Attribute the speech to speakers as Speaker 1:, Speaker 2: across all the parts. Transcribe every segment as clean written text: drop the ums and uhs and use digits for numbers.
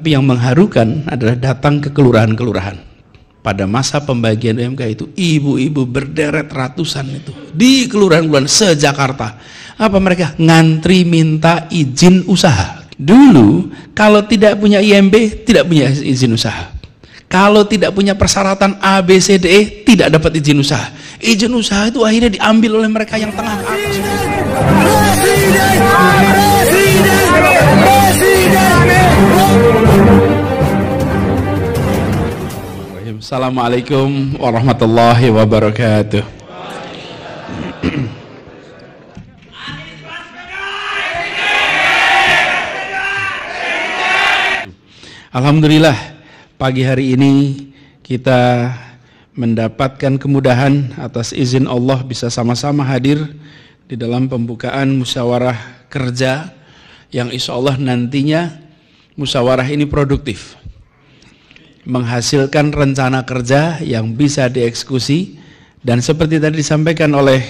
Speaker 1: Tapi yang mengharukan adalah datang ke kelurahan-kelurahan. Pada masa pembagian UMK itu, ibu-ibu berderet ratusan itu di kelurahan-kelurahan se-Jakarta. Apa mereka? Ngantri minta izin usaha. Dulu, kalau tidak punya IMB, tidak punya izin usaha. Kalau tidak punya persyaratan A, B, C, D, E, tidak dapat izin usaha. Izin usaha itu akhirnya diambil oleh mereka yang tengah ke atas. Assalamualaikum warahmatullahi wabarakatuh. Alhamdulillah, pagi hari ini kita mendapatkan kemudahan atas izin Allah bisa sama-sama hadir di dalam pembukaan musyawarah kerja yang insya Allah nantinya musyawarah ini produktif, menghasilkan rencana kerja yang bisa dieksekusi. Dan seperti tadi disampaikan oleh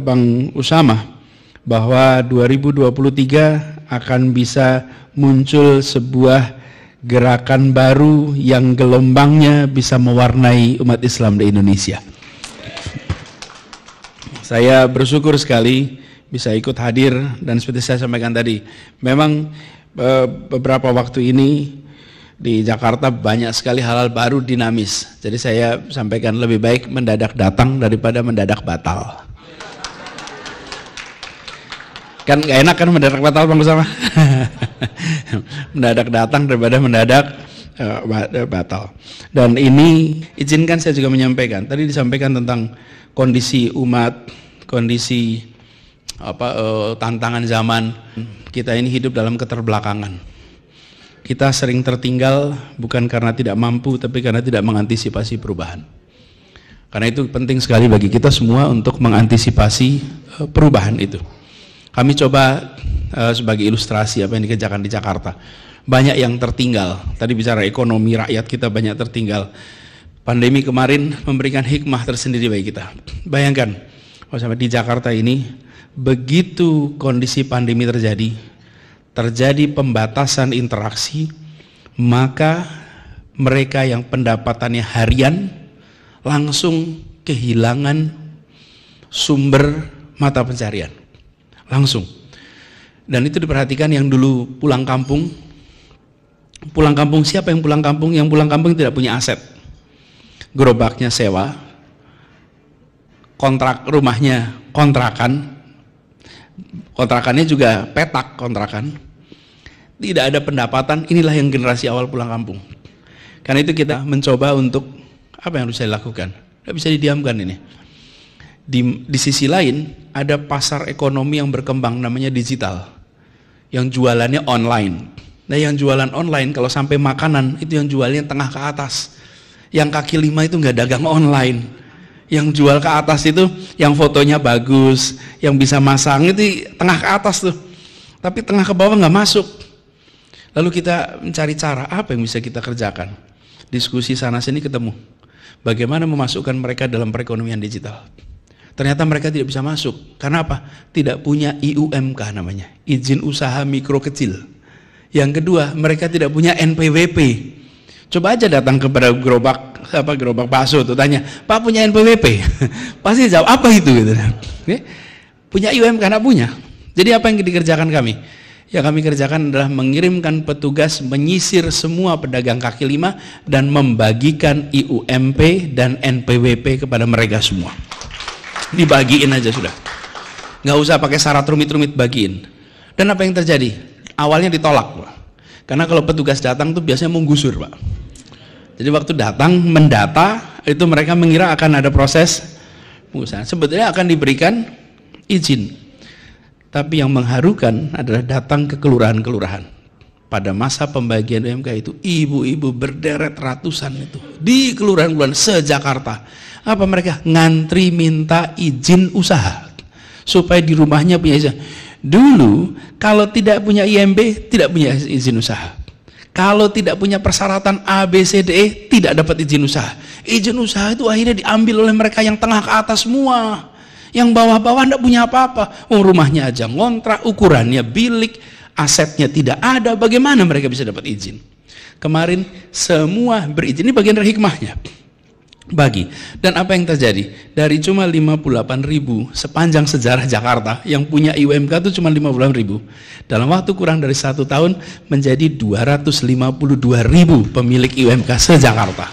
Speaker 1: Bang Usama bahwa 2023 akan bisa muncul sebuah gerakan baru yang gelombangnya bisa mewarnai umat Islam di Indonesia. Saya bersyukur sekali bisa ikut hadir, dan seperti saya sampaikan tadi, memang beberapa waktu ini di Jakarta banyak sekali hal-hal baru dinamis. Jadi saya sampaikan lebih baik mendadak datang daripada mendadak batal. Kan gak enak kan mendadak batal, Bang Usama? Mendadak datang daripada mendadak batal. Dan ini izinkan saya juga menyampaikan. Tadi disampaikan tentang kondisi umat, kondisi tantangan zaman. Kita ini hidup dalam keterbelakangan. Kita sering tertinggal bukan karena tidak mampu, tapi karena tidak mengantisipasi perubahan. Karena itu penting sekali bagi kita semua untuk mengantisipasi perubahan itu. Kami coba sebagai ilustrasi apa yang dikerjakan di Jakarta. Banyak yang tertinggal. Tadi bicara ekonomi, rakyat kita banyak tertinggal. Pandemi kemarin memberikan hikmah tersendiri bagi kita. Bayangkan, sampai di Jakarta ini, begitu kondisi pandemi terjadi pembatasan interaksi, maka mereka yang pendapatannya harian langsung kehilangan sumber mata pencarian. Langsung. Dan itu diperhatikan yang dulu pulang kampung. Pulang kampung, siapa yang pulang kampung? Yang pulang kampung tidak punya aset. Gerobaknya sewa, kontrak rumahnya kontrakan, kontrakannya juga petak kontrakan. Tidak ada pendapatan. Inilah yang generasi awal pulang kampung. Karena itu kita mencoba untuk apa yang harus saya lakukan. Tidak bisa didiamkan ini. Di sisi lain ada pasar ekonomi yang berkembang namanya digital, yang jualannya online. Nah, yang jualan online kalau sampai makanan itu yang jualnya tengah ke atas, yang kaki lima itu nggak dagang online, yang jual ke atas itu yang fotonya bagus, yang bisa masang itu tengah ke atas tuh, tapi tengah ke bawah nggak masuk. Lalu kita mencari cara apa yang bisa kita kerjakan. Diskusi sana sini ketemu bagaimana memasukkan mereka dalam perekonomian digital. Ternyata mereka tidak bisa masuk. Karena apa? Tidak punya IUMK namanya, izin usaha mikro kecil. Yang kedua, mereka tidak punya NPWP. Coba aja datang kepada gerobak bakso tuh tanya, "Pak, punya NPWP?" Pasti jawab, "Apa itu?" gitu. Punya IUMK enggak punya. Jadi apa yang dikerjakan kami? Yang kami kerjakan adalah mengirimkan petugas menyisir semua pedagang kaki lima dan membagikan IUMP dan NPWP kepada mereka semua. Dibagiin aja sudah, nggak usah pakai syarat rumit-rumit, bagiin. Dan apa yang terjadi? Awalnya ditolak, Pak. Karena kalau petugas datang tuh biasanya mau gusur, Pak. Jadi waktu datang mendata itu mereka mengira akan ada proses pengusahaan. Sebetulnya akan diberikan izin, tapi yang mengharukan adalah datang ke kelurahan-kelurahan. Pada masa pembagian UMK itu, ibu-ibu berderet ratusan itu di kelurahan-kelurahan se-Jakarta. Apa mereka? Ngantri minta izin usaha supaya di rumahnya punya izin. Dulu kalau tidak punya IMB, tidak punya izin usaha. Kalau tidak punya persyaratan A, B, C, D, E, tidak dapat izin usaha. Izin usaha itu akhirnya diambil oleh mereka yang tengah ke atas semua. Yang bawah-bawah tidak punya apa-apa. Rumahnya aja ngontrak, ukurannya bilik, asetnya tidak ada, bagaimana mereka bisa dapat izin? Kemarin semua berizin, ini bagian dari hikmahnya. Bagi. Dan apa yang terjadi? Dari cuma 58.000 sepanjang sejarah Jakarta, yang punya IUMK itu cuma 58.000. Dalam waktu kurang dari 1 tahun menjadi 252.000 pemilik IUMK se-Jakarta.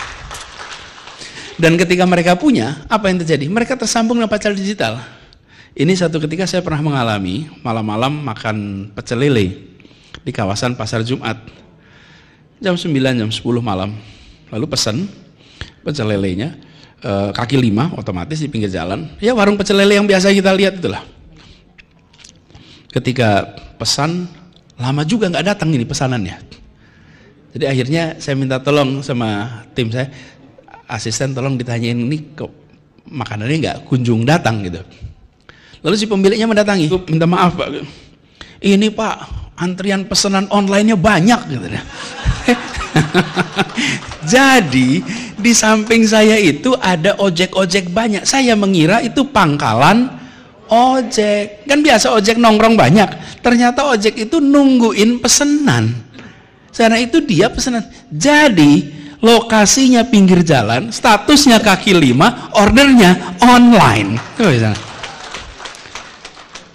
Speaker 1: Dan ketika mereka punya, apa yang terjadi? Mereka tersambung dengan pacar digital. Ini satu ketika saya pernah mengalami, malam-malam makan pecel lele di kawasan Pasar Jumat. Jam 9, jam 10 malam. Lalu pesan pecel lelenya, kaki 5 otomatis di pinggir jalan. Ya warung pecel lele yang biasa kita lihat itulah. Ketika pesan, lama juga nggak datang ini pesanannya. Jadi akhirnya saya minta tolong sama tim saya, asisten tolong ditanyain ini kok makanannya nggak kunjung datang gitu. Lalu si pemiliknya mendatangi, minta maaf Pak, ini Pak antrian pesanan online-nya banyak gitu. Jadi di samping saya itu ada ojek-ojek banyak. Saya mengira itu pangkalan ojek. Kan biasa ojek nongkrong banyak. Ternyata ojek itu nungguin pesanan. Karena itu dia pesanan. Jadi lokasinya pinggir jalan, statusnya kaki 5, ordernya online.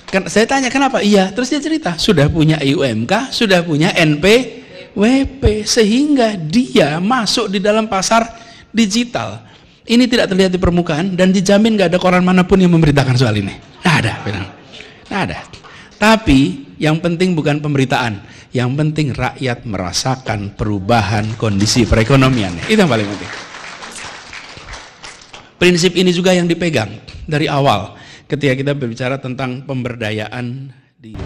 Speaker 1: Kan saya tanya kenapa? Iya, terus dia cerita sudah punya IUMK, sudah punya NPWP, sehingga dia masuk di dalam pasar digital. Ini tidak terlihat di permukaan dan dijamin nggak ada koran manapun yang memberitakan soal ini. Nggak ada, nggak ada. Tapi yang penting bukan pemberitaan, yang penting rakyat merasakan perubahan kondisi perekonomian. Itu yang paling penting. Prinsip ini juga yang dipegang dari awal ketika kita berbicara tentang pemberdayaan di